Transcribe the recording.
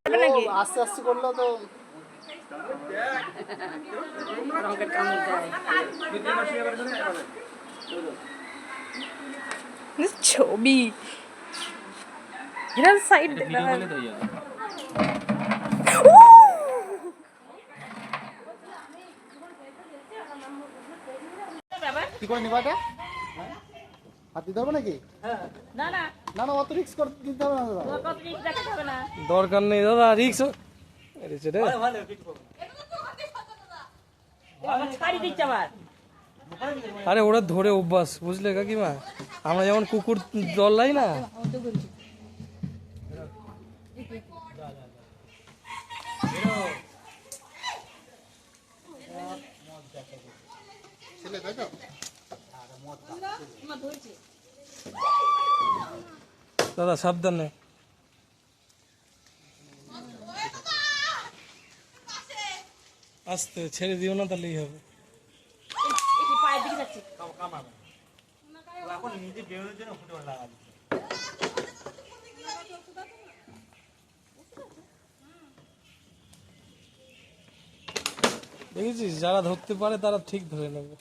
আস্তে আস্তে করলেও তো ছবি এরা সাইড কি করে নিবা এটা? হাত দিতে হবে নাকি? না না না না, অত রিস্ক করে দিতে হবে না দাদা। কত রিস্ক দেখাতে হবে না। দরকার নেই দাদা রিক্স রে। ছাড়ি দিচ্ছে আবার। আরে ওরা ধরে অভ্যাস বুঝলে কাকিমা, আমরা যেমন কুকুর দলাই না। দাদা সাবধানে, আস্তে ছেড়ে দিও না, তাহলেই হবে। দেখেছিস, যারা ধরতে পারে তারা ঠিক ধরে নেবে।